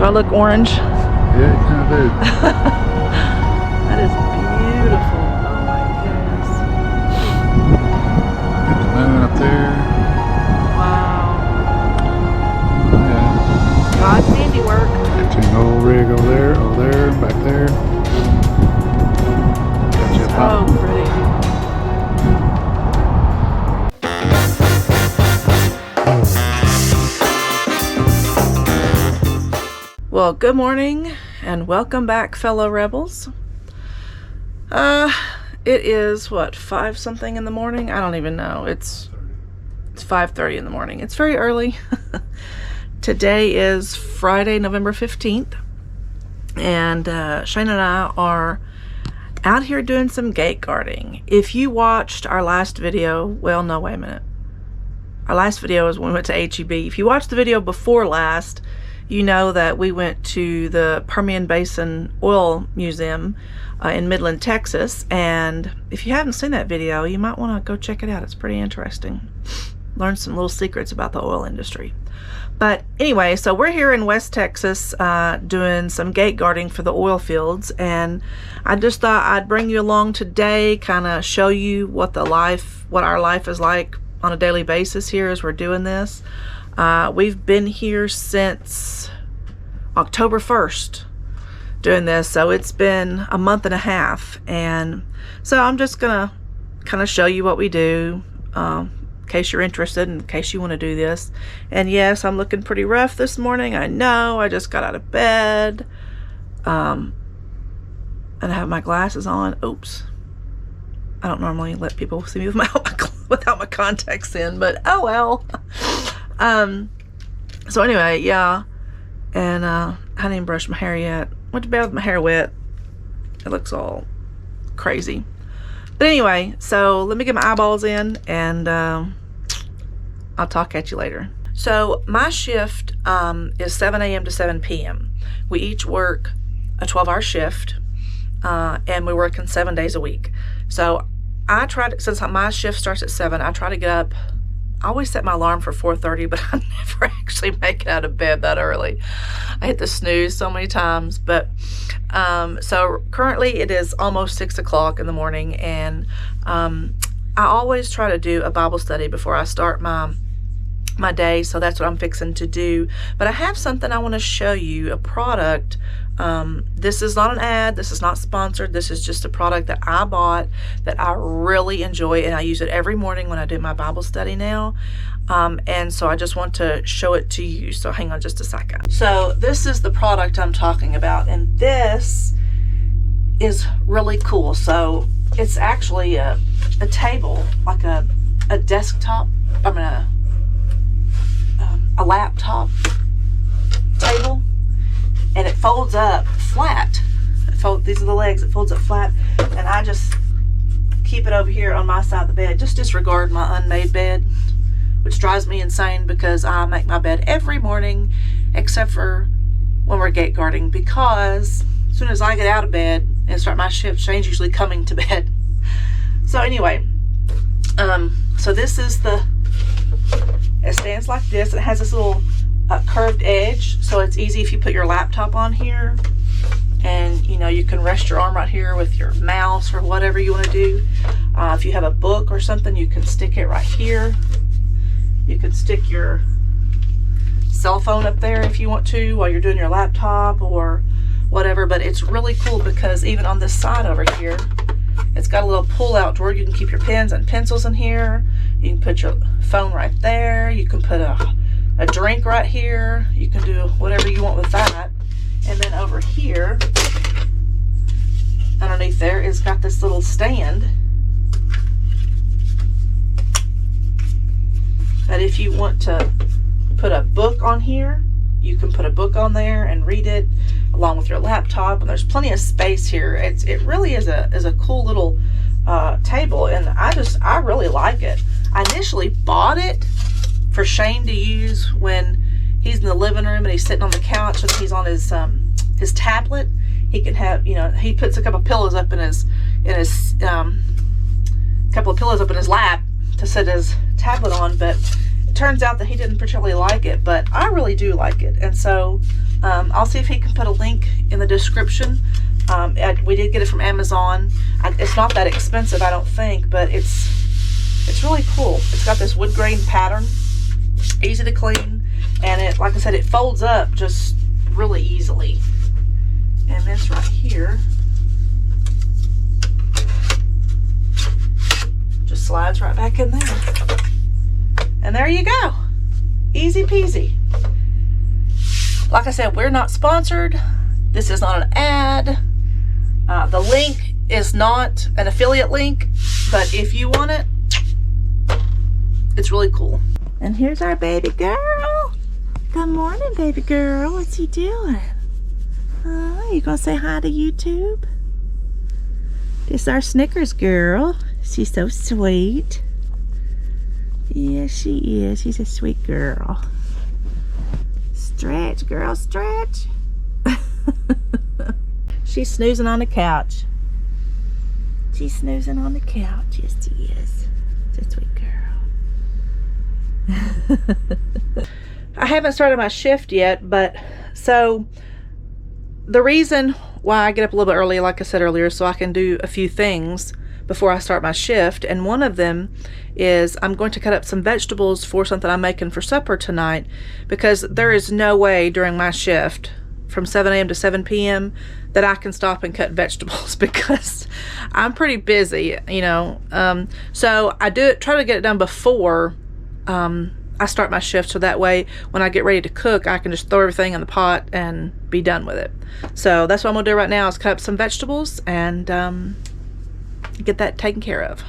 Do I look orange? Yeah, you kind of do. That is beautiful. Oh my goodness. Get the moon up there. Wow. Oh, yeah. God's handiwork. Got your old rig over there, back there. Got you a So pop. pretty. Well, good morning and welcome back, fellow rebels. It is what, 5 something in the morning? I don't even know. It's 5:30 in the morning. It's very early. Today is Friday, November 15th, and Shane and I are out here doing some gate guarding. If you watched our last video, well, no, wait a minute. Our last video is when we went to HEB. If you watched the video before last, you know that we went to the Permian Basin Oil Museum in Midland, Texas. And if you haven't seen that video, you might want to go check it out. It's pretty interesting. Learn some little secrets about the oil industry. But anyway, so we're here in West Texas doing some gate guarding for the oil fields. And I just thought I'd bring you along today, kind of show you what our life is like on a daily basis here as we're doing this. We've been here since October 1st doing this, so it's been a month and a half, and so I'm just gonna kind of show you what we do in case you're interested, in case you want to do this. And yes, I'm looking pretty rough this morning. I know, I just got out of bed, and I have my glasses on. Oops, I don't normally let people see me without my contacts in, but oh well. So anyway, yeah, and I didn't even brush my hair yet. Went to bed with my hair wet. It looks all crazy. But anyway, so let me get my eyeballs in, and I'll talk at you later. So my shift is 7 a.m. to 7 p.m. We each work a 12-hour shift, and we're working 7 days a week. So I try to, since my shift starts at 7, I try to get up. I always set my alarm for 4:30, but I never actually make it out of bed that early. I hit the snooze so many times. But so currently it is almost 6 o'clock in the morning, and I always try to do a Bible study before I start my day, so that's what I'm fixing to do. But I have something I want to show you, a product. This is not an ad, this is not sponsored, this is just a product that I bought that I really enjoy, and I use it every morning when I do my Bible study now. And so I just want to show it to you, so hang on just a second. So this is the product I'm talking about, and this is really cool. So it's actually a table, like a desktop, a laptop table, and it folds up flat. These are the legs. It folds up flat, and I just keep it over here on my side of the bed. Just disregard my unmade bed, which drives me insane because I make my bed every morning except for when we're gate guarding, because as soon as I get out of bed and start my shift, Shane's usually coming to bed. So anyway, so this is it stands like this. It has this little curved edge, so it's easy if you put your laptop on here, and you can rest your arm right here with your mouse or whatever you want to do. If you have a book or something, you can stick it right here. You can stick your cell phone up there if you want to while you're doing your laptop or whatever. But it's really cool because even on this side over here, it's got a little pull-out drawer. You can keep your pens and pencils in here. You can put your phone right there. You can put a drink right here. You can do whatever you want with that. And then over here, underneath there, it's got this little stand that if you want to put a book on here, you can put a book on there and read it along with your laptop. And there's plenty of space here. It really is a cool little table, and I really like it. I initially bought it for Shane to use when he's in the living room and he's sitting on the couch and he's on his tablet. He can have, he puts a couple of pillows up in his couple of pillows up in his lap to set his tablet on. But it turns out that he didn't particularly like it, but I really do like it. And so I'll see if he can put a link in the description. We did get it from Amazon. It's not that expensive, I don't think, but it's really cool. It's got this wood grain pattern, easy to clean, and it, like I said, it folds up just really easily. And this right here just slides right back in there. And there you go. Easy peasy. Like I said, we're not sponsored. This is not an ad. The link is not an affiliate link, but if you want it, it's really cool. And here's our baby girl. Good morning, baby girl. What's he doing? You gonna say hi to YouTube? This is our Snickers girl. She's so sweet. Yes, she is. She's a sweet girl. Stretch, girl, stretch. She's snoozing on the couch. She's snoozing on the couch. Yes, she is. She's a sweet girl. I haven't started my shift yet, but so the reason why I get up a little bit early, like I said earlier, so I can do a few things before I start my shift, and one of them is I'm going to cut up some vegetables for something I'm making for supper tonight, because there is no way during my shift from 7 a.m. to 7 p.m. that I can stop and cut vegetables because I'm pretty busy, you know. So I try to get it done before I start my shift, so that way when I get ready to cook, I can just throw everything in the pot and be done with it. So that's what I'm gonna do right now, is cut up some vegetables and get that taken care of.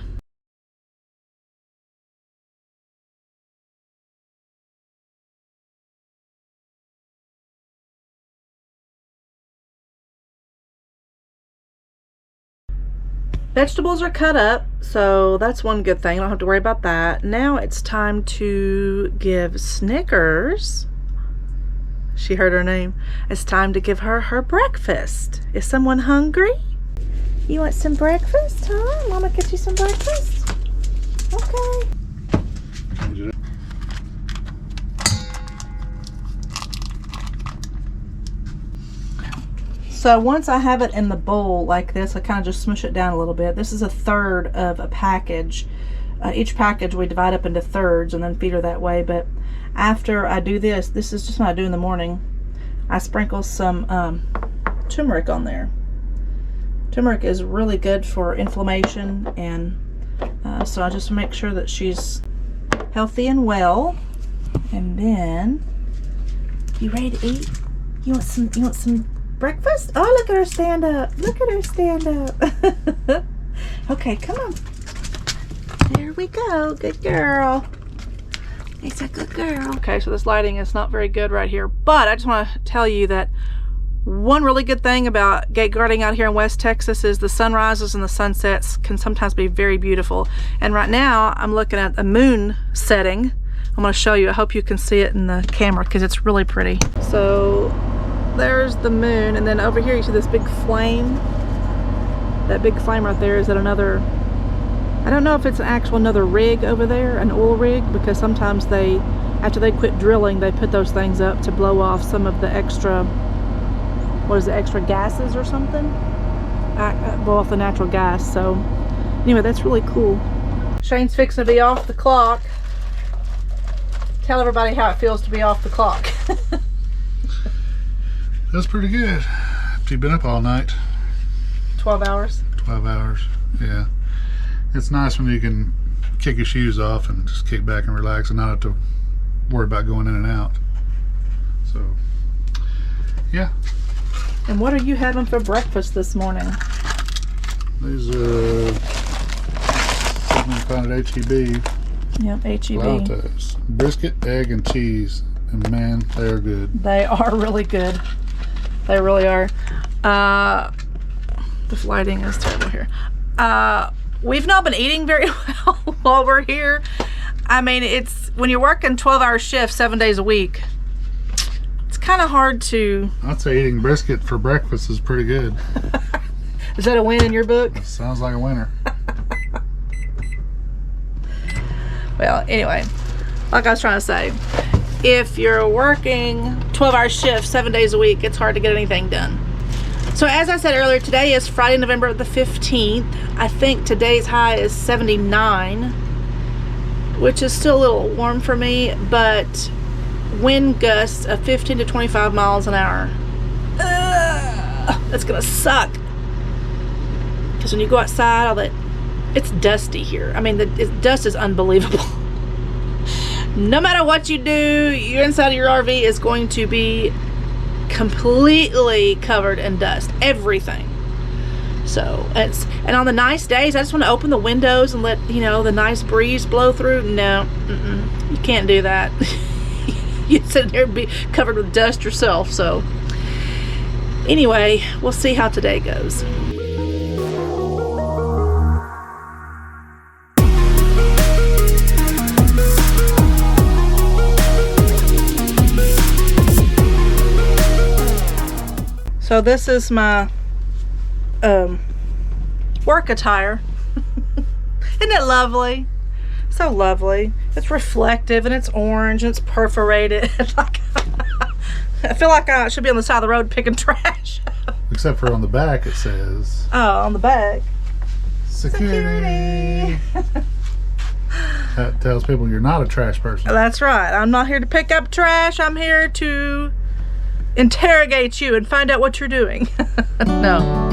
Vegetables are cut up, so that's one good thing. I don't have to worry about that. Now it's time to give Snickers, she heard her name, it's time to give her her breakfast. Is someone hungry? You want some breakfast, huh? Mama get you some breakfast? Okay. So once I have it in the bowl like this, I kind of just smush it down a little bit. This is a third of a package. Each package we divide up into thirds and then feed her that way. But after I do this, this is just what I do in the morning. I sprinkle some turmeric on there. Turmeric is really good for inflammation, and so I just make sure that she's healthy and well. And then, you ready to eat? You want some breakfast? Oh, look at her stand up. Look at her stand up. Okay, come on. There we go. Good girl. It's a good girl. Okay, so this lighting is not very good right here, but I just want to tell you that one really good thing about gate guarding out here in West Texas is the sunrises and the sunsets can sometimes be very beautiful. And right now I'm looking at the moon setting. I'm going to show you. I hope you can see it in the camera because it's really pretty. So there's the moon, and then over here you see this big flame. That big flame right there, is that another, I don't know if it's another rig over there, an oil rig, because sometimes they, after they quit drilling, they put those things up to blow off some of the extra, what is it, extra gases or something? Blow off the natural gas. So anyway, that's really cool. Shane's fixing to be off the clock. Tell everybody how it feels to be off the clock. That's pretty good. You've been up all night. 12 hours? 12 hours, yeah. It's nice when you can kick your shoes off and just kick back and relax and not have to worry about going in and out. So, yeah. And what are you having for breakfast this morning? These, something found at HEB. Yep, HEB. Lattes. Brisket, egg, and cheese. And man, they are good. They are really good. They really are. The lighting is terrible here. We've not been eating very well while we're here. I mean, it's when you're working 12-hour shifts 7 days a week, it's kind of hard to... I'd say eating brisket for breakfast is pretty good. Is that a win in your book? That sounds like a winner. Well, anyway, like I was trying to say, if you're working 12-hour shifts 7 days a week, it's hard to get anything done. So as I said earlier, today is Friday, November the 15th. I think today's high is 79, which is still a little warm for me, but wind gusts of 15 to 25 miles an hour. That's gonna suck. Because when you go outside, all that, it's dusty here. I mean, the dust is unbelievable. No matter what you do, your inside of your RV is going to be completely covered in dust. Everything. So, and on the nice days, I just want to open the windows and let, you know, the nice breeze blow through. No, you can't do that. You sit there and be covered with dust yourself. So, anyway, we'll see how today goes. So this is my work attire. Isn't it lovely? So lovely. It's reflective and it's orange and it's perforated. Like, I feel like I should be on the side of the road picking trash. Except for on the back it says... Oh, on the back. Security. That tells people you're not a trash person. That's right. I'm not here to pick up trash. I'm here to interrogate you and find out what you're doing. No.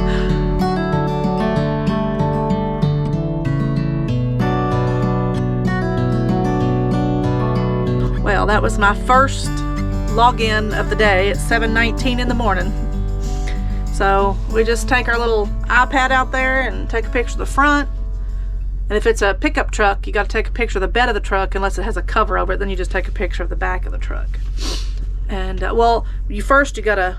Well, that was my first login of the day at 7:19 in the morning. So we just take our little iPad out there and take a picture of the front. And if it's a pickup truck, you got to take a picture of the bed of the truck unless it has a cover over it. Then you just take a picture of the back of the truck. And well, you gotta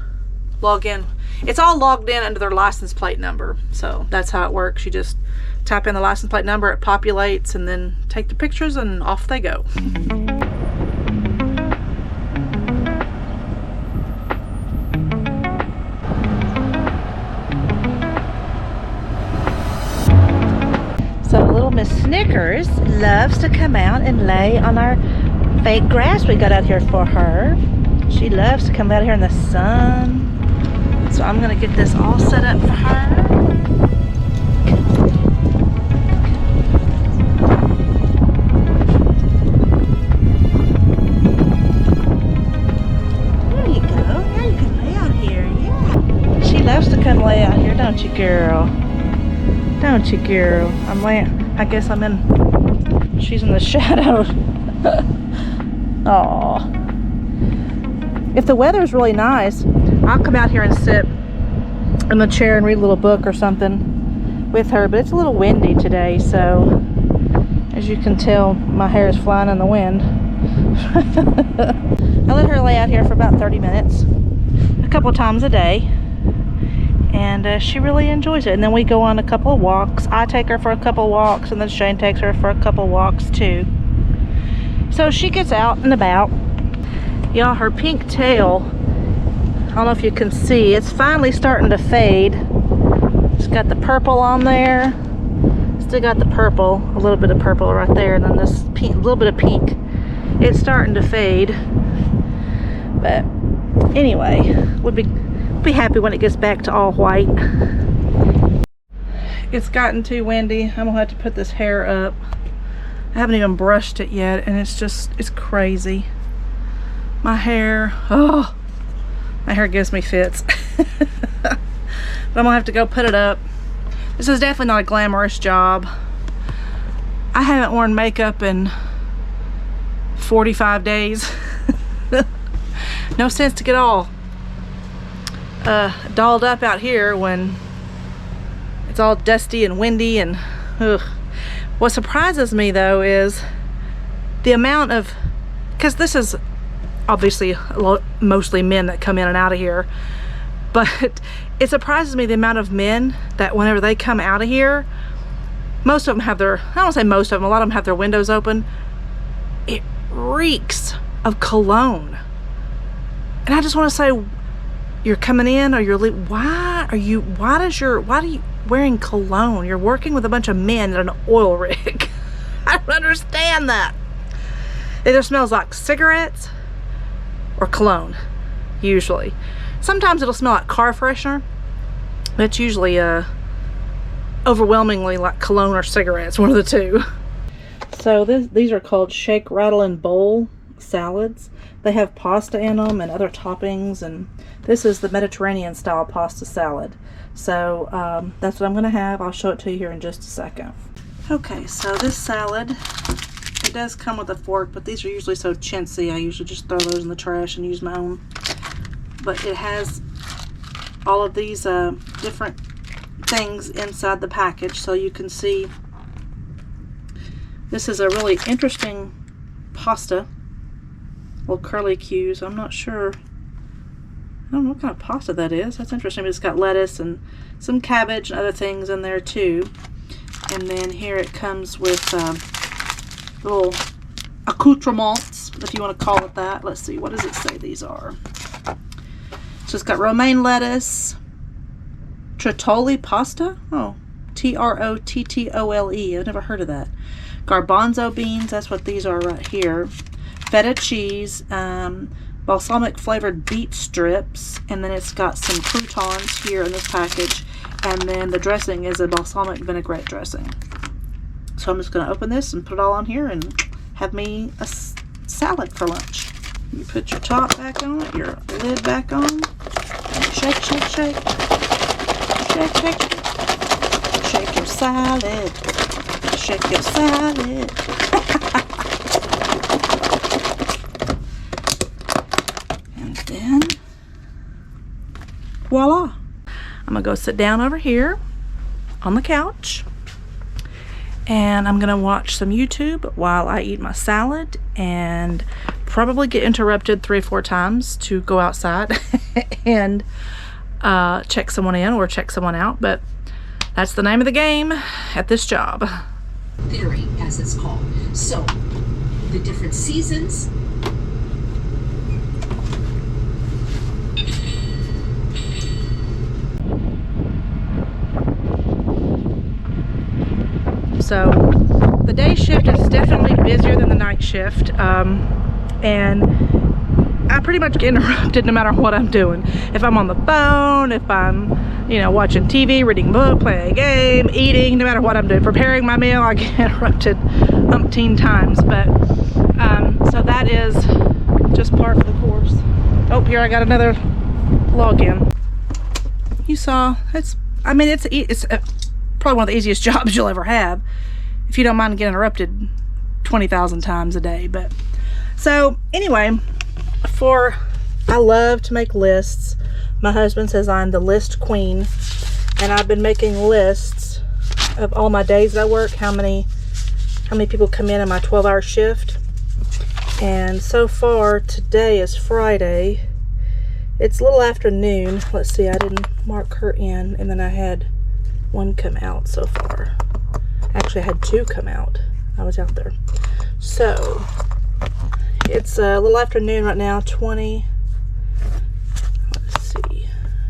log in. It's all logged in under their license plate number. So that's how it works. You just type in the license plate number, it populates, and then take the pictures and off they go. So little Miss Snickers loves to come out and lay on our fake grass we got out here for her. She loves to come out here in the sun. So I'm gonna get this all set up for her. There you go. Now you can lay out here, yeah. She loves to come lay out here, don't you, girl? Don't you, girl? I'm laying, I guess I'm in, she's in the shadow. Aww. If the weather's really nice, I'll come out here and sit in the chair and read a little book or something with her, but it's a little windy today, so as you can tell, my hair is flying in the wind. I let her lay out here for about 30 minutes, a couple times a day, and she really enjoys it. And then we go on a couple of walks. I take her for a couple of walks, and then Shane takes her for a couple of walks too. So she gets out and about. Y'all, her pink tail, I don't know if you can see, it's finally starting to fade. It's got the purple on there. Still got the purple, a little bit of purple right there, and then this pink, a little bit of pink. It's starting to fade. But anyway, we'll be happy when it gets back to all white. It's gotten too windy. I'm gonna have to put this hair up. I haven't even brushed it yet, and it's crazy. My hair, oh, my hair gives me fits. But I'm gonna have to go put it up. This is definitely not a glamorous job. I haven't worn makeup in 45 days. No sense to get all dolled up out here when it's all dusty and windy and ugh. What surprises me though is the amount of, because this is obviously mostly men that come in and out of here, but it surprises me the amount of men that whenever they come out of here, most of them have their, I don't say most of them, a lot of them have their windows open. It reeks of cologne. And I just want to say, you're coming in or you're leaving, why are you wearing cologne? You're working with a bunch of men at an oil rig. I don't understand that. It either smells like cigarettes or cologne, usually. Sometimes it'll smell like car freshener, but it's usually overwhelmingly like cologne or cigarettes, one of the two. So these are called shake, rattle, and bowl salads. They have pasta in them and other toppings, and this is the Mediterranean style pasta salad. So that's what I'm going to have. I'll show it to you here in just a second. Okay, so this salad, it does come with a fork, but these are usually so chintzy, I usually just throw those in the trash and use my own. But it has all of these different things inside the package, so you can see this is a really interesting pasta. Little curly cues. I'm not sure. I don't know what kind of pasta that is. That's interesting. But it's got lettuce and some cabbage and other things in there too. And then here it comes with little accoutrements, if you want to call it that. Let's see. What does it say these are? So it's got romaine lettuce, trottole pasta. Oh, Trottole. I've never heard of that. Garbanzo beans. That's what these are right here. Feta cheese, balsamic flavored beet strips, and then it's got some croutons here in this package, and then the dressing is a balsamic vinaigrette dressing. So I'm just going to open this and put it all on here and have me a salad for lunch. You put your top back on it, your lid back on, and shake, shake, shake, shake, shake, shake, shake your salad, shake your salad. Then, voila. I'm gonna go sit down over here on the couch, and I'm gonna watch some YouTube while I eat my salad, and probably get interrupted 3 or 4 times to go outside and check someone in or check someone out, but that's the name of the game at this job. Theory, as it's called. So, the different seasons. So the day shift is definitely busier than the night shift, and I pretty much get interrupted no matter what I'm doing. If I'm on the phone, if I'm, watching TV, reading a book, playing a game, eating, no matter what I'm doing, preparing my meal, I get interrupted umpteen times. But so that is just part of the course. Oh, here I got another login. You saw, it's probably one of the easiest jobs you'll ever have, if you don't mind getting interrupted 20,000 times a day. But so anyway, I love to make lists. My husband says I'm the list queen, and I've been making lists of all my days that I work, how many people come in my 12-hour shift. And so far today is Friday. It's a little after noon. Let's see, I didn't mark her in, and then I had one come out so far. Actually, I had 2 come out. I was out there. So it's a little afternoon right now. 21,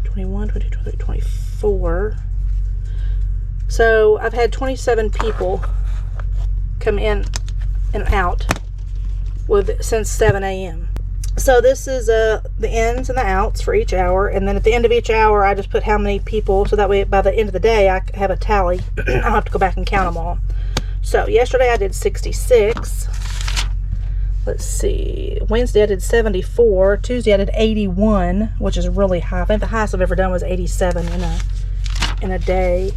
22, 23, 24. So I've had 27 people come in and out since 7 a.m. So this is the ins and the outs for each hour, and then at the end of each hour I just put how many people, so that way by the end of the day I have a tally. I don't have to go back and count them all. So yesterday I did 66. Let's see, Wednesday I did 74. Tuesday I did 81, which is really high. I think the highest I've ever done was 87 in a day.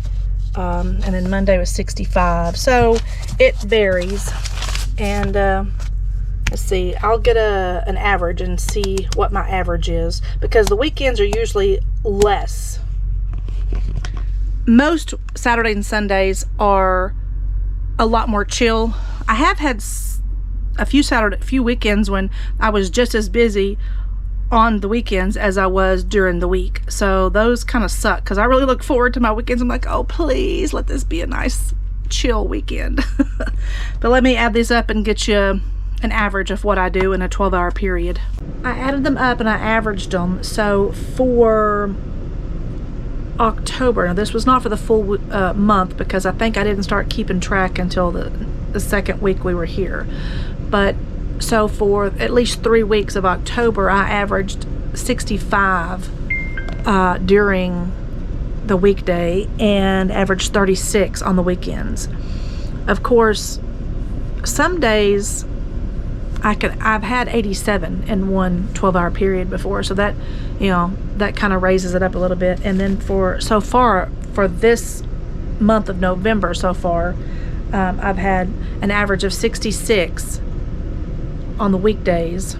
And then Monday was 65. So it varies. And let's see, I'll get an average and see what my average is, because the weekends are usually less. Most Saturday and Sundays are a lot more chill. I have had a few weekends when I was just as busy on the weekends as I was during the week. So those kind of suck, because I really look forward to my weekends. I'm like, oh, please let this be a nice chill weekend. But let me add these up and get you an average of what I do in a 12-hour period. I added them up and I averaged them. So for October, now this was not for the full month, because I think I didn't start keeping track until the second week we were here, but So for at least 3 weeks of October, I averaged 65 during the weekday and averaged 36 on the weekends. Of course, some days I've had 87 in one 12-hour period before, so that, you know, that kind of raises it up a little bit. And then so far for this month of November so far, I've had an average of 66 on the weekdays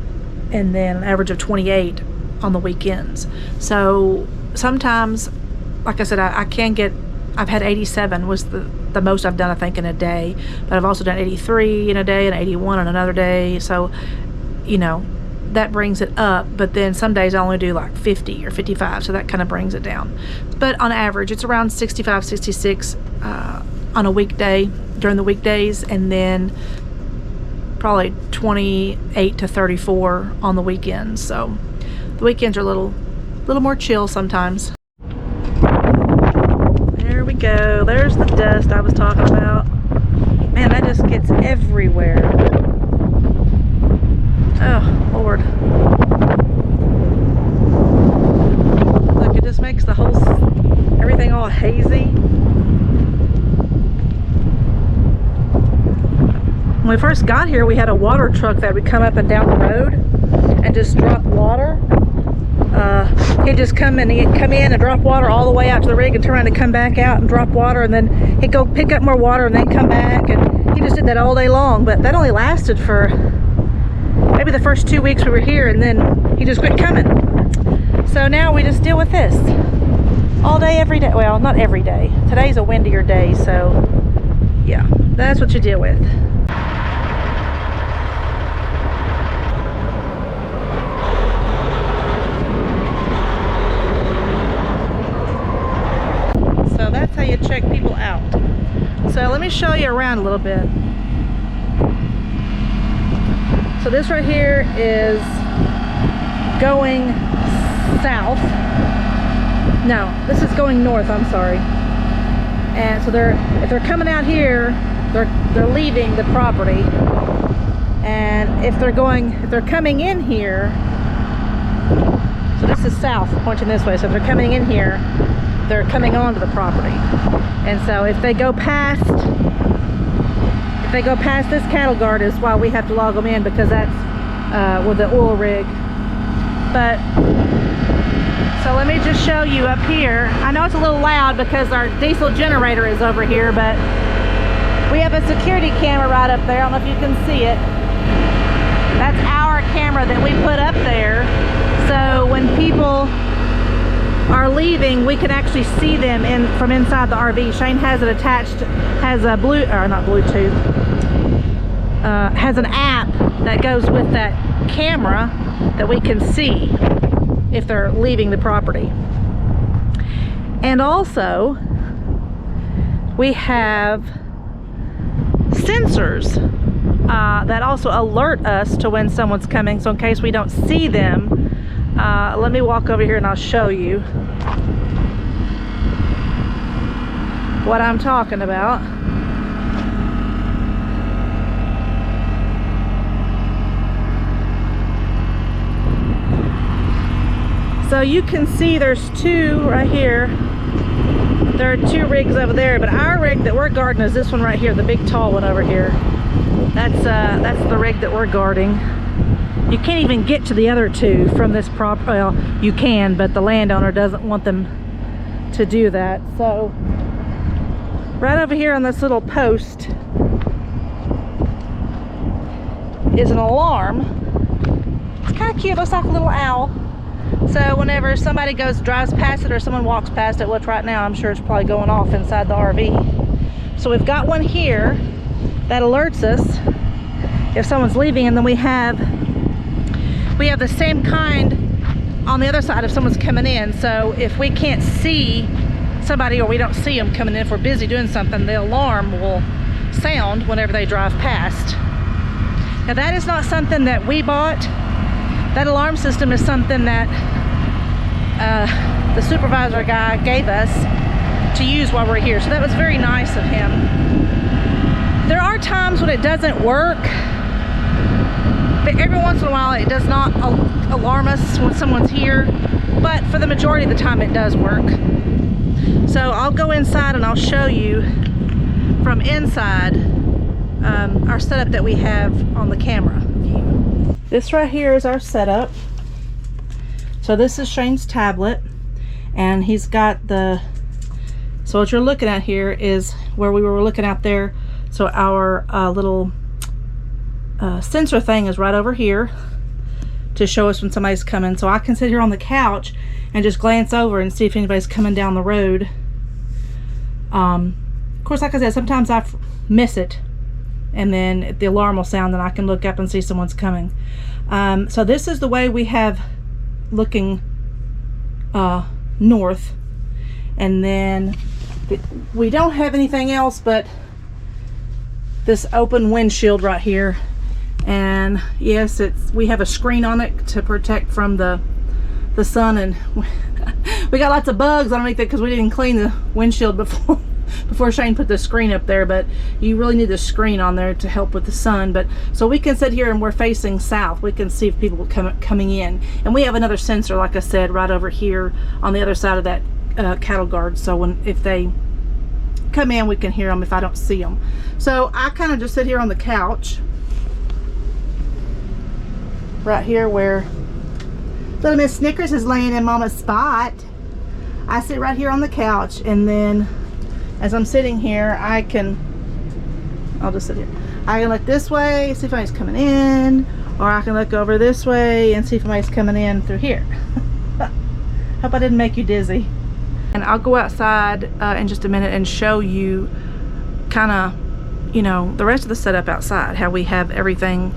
and then an average of 28 on the weekends. So sometimes, like I said, I can get, I've had 87 was the most I've done, I think, in a day, but I've also done 83 in a day and 81 on another day. So, you know, that brings it up, but then some days I only do like 50 or 55, so that kind of brings it down. But on average, it's around 65, 66 on a weekday during the weekdays, and then probably 28 to 34 on the weekends. So the weekends are a little more chill sometimes. There we go. There's the dust I was talking about. Man, that just gets everywhere. Oh, Lord. Look, it just makes the whole, everything all hazy. When we first got here, we had a water truck that would come up and down the road and just drop water. He'd just come in and drop water all the way out to the rig and turn around and come back out and drop water, and then he'd go pick up more water and then come back, and he just did that all day long. But that only lasted for maybe the first 2 weeks we were here, and then he just quit coming. So now we just deal with this all day, every day. Well, not every day. Today's a windier day, so yeah, that's what you deal with. So that's how you check people out. So let me show you around a little bit. So this right here is going south. No, this is going north, I'm sorry. And so if they're coming out here, they're leaving the property. And if they're coming in here, so this is south, pointing this way. So if they're coming in here, they're coming onto the property. And so if they go past this cattle guard is why we have to log them in, because that's with the oil rig. But so let me just show you up here. I know it's a little loud because our diesel generator is over here, but we have a security camera right up there. I don't know if you can see it. That's our camera that we put up there. So when people are leaving, we can actually see them from inside the RV. Shane has it attached, has a has an app that goes with that camera that we can see if they're leaving the property. And also we have sensors that also alert us to when someone's coming, so in case we don't see them, let me walk over here and I'll show you what I'm talking about. So you can see there's two right here. There are two rigs over there, but our rig that we're guarding is this one right here, the big tall one over here. That's the rig that we're guarding. You can't even get to the other two from this property. Well, you can, but the landowner doesn't want them to do that. So right over here on this little post is an alarm. It's kind of cute, looks like a little owl. So whenever somebody drives past it or someone walks past it, which right now I'm sure it's probably going off inside the RV. So we've got one here that alerts us if someone's leaving, and then we have the same kind on the other side if someone's coming in. So if we can't see somebody or we don't see them coming in, if we're busy doing something, the alarm will sound whenever they drive past. Now that is not something that we bought. That alarm system is something that the supervisor guy gave us to use while we're here. So that was very nice of him. There are times when it doesn't work. But every once in a while it does not alarm us when someone's here, but for the majority of the time it does work. So I'll go inside and I'll show you from inside our setup that we have on the camera view. This right here is our setup. So this is Shane's tablet, and he's got the, so what you're looking at here is where we were looking out there. So our little sensor thing is right over here to show us when somebody's coming. So I can sit here on the couch and just glance over and see if anybody's coming down the road. Of course, like I said, sometimes I miss it, and then the alarm will sound and I can look up and see someone's coming. So this is the way we have looking north, and then we don't have anything else but this open windshield right here. And yes, we have a screen on it to protect from the sun, and we got lots of bugs underneath it because we didn't clean the windshield before Shane put the screen up there. But you really need a screen on there to help with the sun. But so we can sit here and we're facing south. We can see if people coming in, and we have another sensor, like I said, right over here on the other side of that cattle guard. So if they come in, we can hear them if I don't see them. So I kind of just sit here on the couch right here where little Miss Snickers is laying in Mama's spot. I sit right here on the couch, and then as I'm sitting here, I'll just sit here. I can look this way, see if anybody's coming in, or I can look over this way and see if anybody's coming in through here. Hope I didn't make you dizzy. And I'll go outside in just a minute and show you kind of, you know, the rest of the setup outside, how we have everything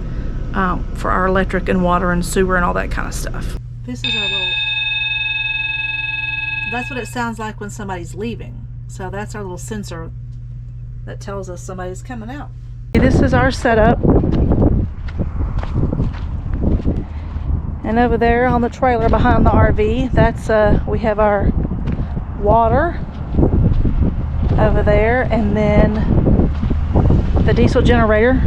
for our electric and water and sewer and all that kind of stuff. This is our little, that's what it sounds like when somebody's leaving. So that's our little sensor that tells us somebody's coming out. This is our setup. And over there on the trailer behind the RV, that's we have our water over there, and then the diesel generator.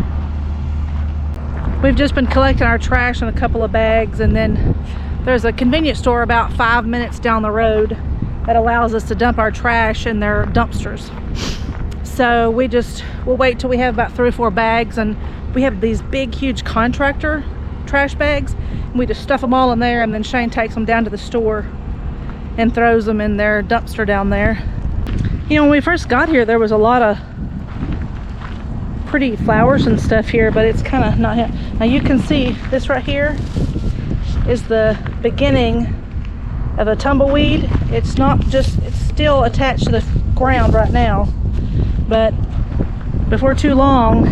We've just been collecting our trash in a couple of bags, and then there's a convenience store about 5 minutes down the road that allows us to dump our trash in their dumpsters. So we'll wait till we have about 3 or 4 bags, and we have these big huge contractor trash bags, and we just stuff them all in there, and then Shane takes them down to the store and throws them in their dumpster down there. You know, when we first got here, there was a lot of pretty flowers and stuff here, but it's kind of not here. Now you can see this right here is the beginning of a tumbleweed. It's not just, it's still attached to the ground right now, but before too long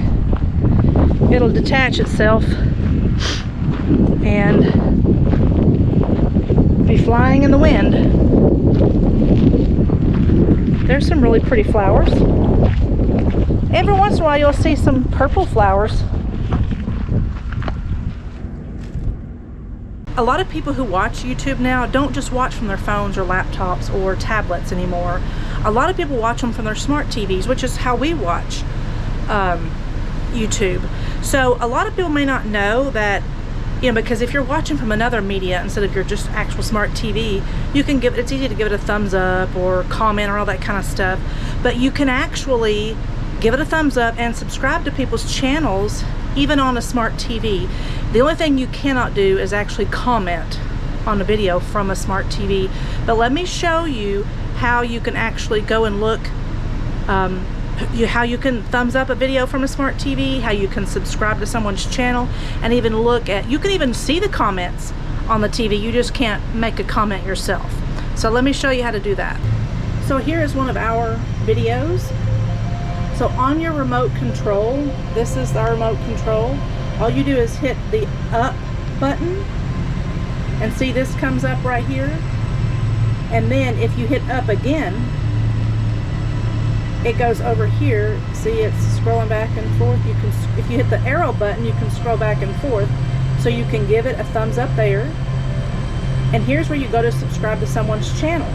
it'll detach itself and be flying in the wind. There's some really pretty flowers. Every once in a while you'll see some purple flowers. A lot of people who watch YouTube now don't just watch from their phones or laptops or tablets anymore. A lot of people watch them from their smart TVs, which is how we watch YouTube. So a lot of people may not know that, you know, because if you're watching from another media instead of your just actual smart TV, you can give it, it's easy to give it a thumbs up or comment or all that kind of stuff, but you can actually give it a thumbs up and subscribe to people's channels even on a smart TV. The only thing you cannot do is actually comment on a video from a smart TV. But let me show you how you can actually go and look, how you can thumbs up a video from a smart TV, how you can subscribe to someone's channel, and even look at, you can even see the comments on the TV, you just can't make a comment yourself. So let me show you how to do that. So here is one of our videos. So on your remote control, this is our remote control. All you do is hit the up button, and see this comes up right here. And then if you hit up again, it goes over here. See, it's scrolling back and forth. You can, if you hit the arrow button, you can scroll back and forth. So you can give it a thumbs up there. And here's where you go to subscribe to someone's channel.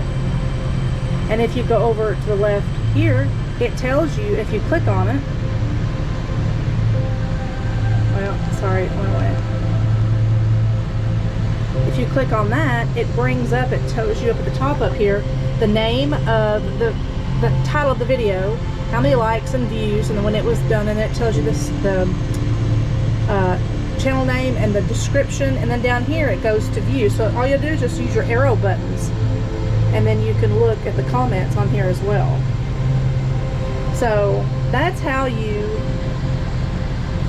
And if you go over to the left here, it tells you, if you click on it, well, sorry, it went away. click on that, it brings up, it tells you up at the top up here, the name of the title of the video, how many likes and views, and then when it was done, and it tells you the channel name and the description, and then down here it goes to view. So all you do is just use your arrow buttons, and then you can look at the comments on here as well. So that's how you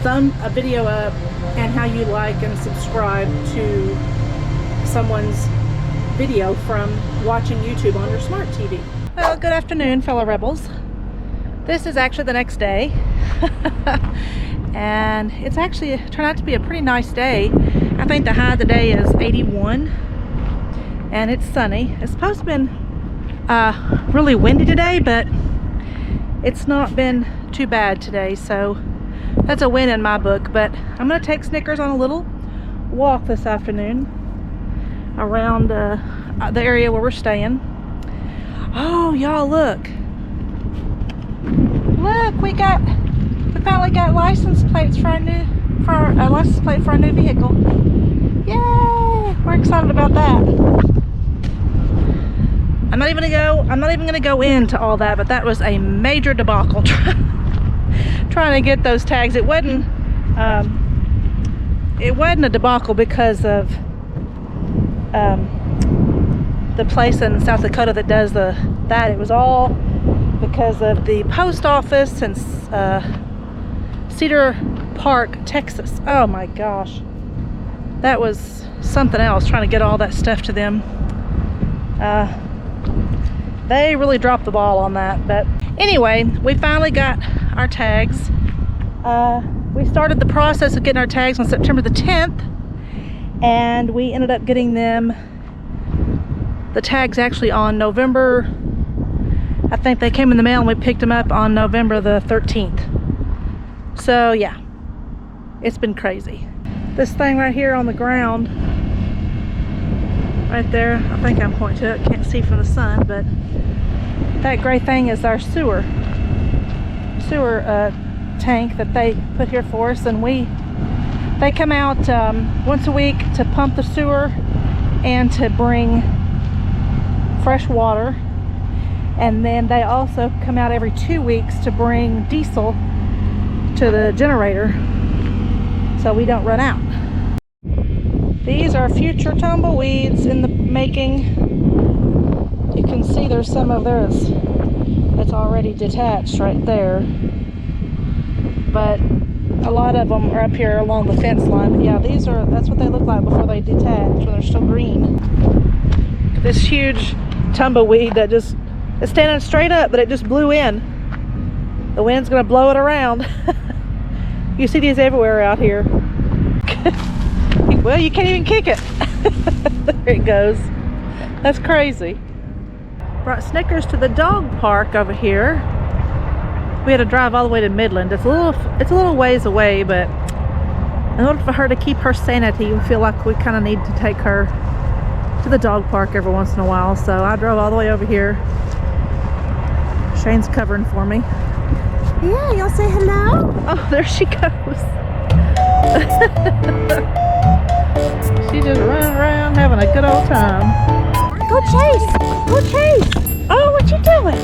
thumb a video up and how you like and subscribe to someone's video from watching YouTube on your smart TV. Well, good afternoon, fellow rebels. This is actually the next day. And it's actually turned out to be a pretty nice day. I think the high of the day is 81 and it's sunny. It's supposed to have been really windy today, but it's not been too bad today, so that's a win in my book. But I'm gonna take Snickers on a little walk this afternoon around the area where we're staying. Oh, y'all, look, we finally got license plates for our license plate for our new vehicle. Yay! We're excited about that. I'm not even gonna go into all that, but that was a major debacle trying to get those tags. It wasn't a debacle because of the place in South Dakota that does that. It was all because of the post office and Cedar Park, Texas. Oh my gosh, that was something else, trying to get all that stuff to them. They really dropped the ball on that. But anyway, we finally got our tags. We started the process of getting our tags on September the 10th, and we ended up getting them, the tags actually on November, I think they came in the mail and we picked them up on November the 13th. So yeah, it's been crazy. This thing right here on the ground, right there, I think I'm pointing to it, can't see from the sun, but that gray thing is our sewer tank that they put here for us. And they come out once a week to pump the sewer and to bring fresh water, and then they also come out every 2 weeks to bring diesel to the generator so we don't run out. These are future tumbleweeds in the making. You can see there's some of theirs that's already detached right there, but a lot of them are up here along the fence line. But yeah, that's what they look like before they detach, when they're still green. This huge tumbleweed that just is standing straight up, but it just blew in. The wind's gonna blow it around. You see these everywhere out here. Well, you can't even kick it. There it goes. That's crazy. Brought Snickers to the dog park over here. We had to drive all the way to Midland. It's a little ways away, but in order for her to keep her sanity, we feel like we kind of need to take her to the dog park every once in a while. So I drove all the way over here. Shane's covering for me. Yeah, y'all say hello? Oh, there she goes. She's just running around having a good old time. Go chase! Go chase! Oh, what you doing?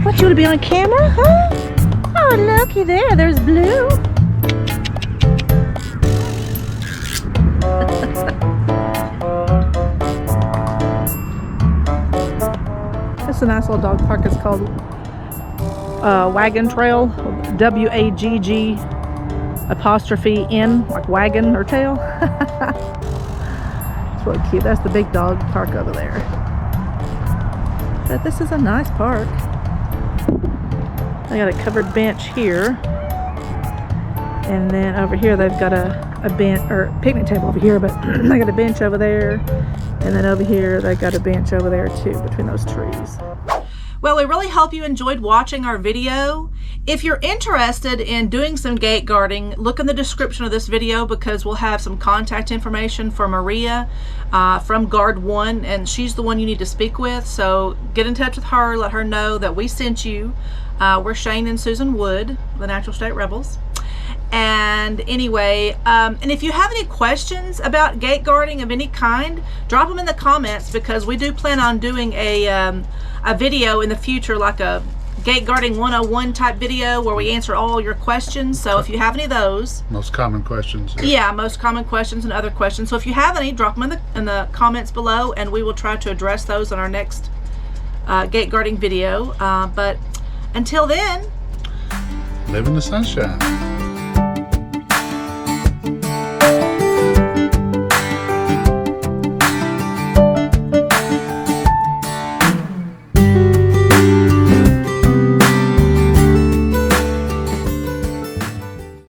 What, you want to be on camera, huh? Oh, looky there. There's Blue. This is a nice little dog park. It's called Wagon Trail. WAGG apostrophe N, like wagon or tail. It's really cute. That's the big dog park over there. But this is a nice park. They got a covered bench here, and then over here they've got a bench or picnic table over here, but they got a bench over there, and then over here they got a bench over there too, between those trees. Well, we really hope you enjoyed watching our video. If you're interested in doing some gate guarding, look in the description of this video, because we'll have some contact information for Maria from Guard 1, and she's the one you need to speak with. So get in touch with her, let her know that we sent you. We're Shane and Susan Wood, the Natural State Rebels. And anyway, and if you have any questions about gate guarding of any kind, drop them in the comments, because we do plan on doing a video in the future, like a gate guarding 101 type video where we answer all your questions. So if you have any of those, Most common questions. yeah, most common questions and other questions. So if you have any, drop them in the comments below, and we will try to address those on our next gate guarding video. But until then, Live in the sunshine.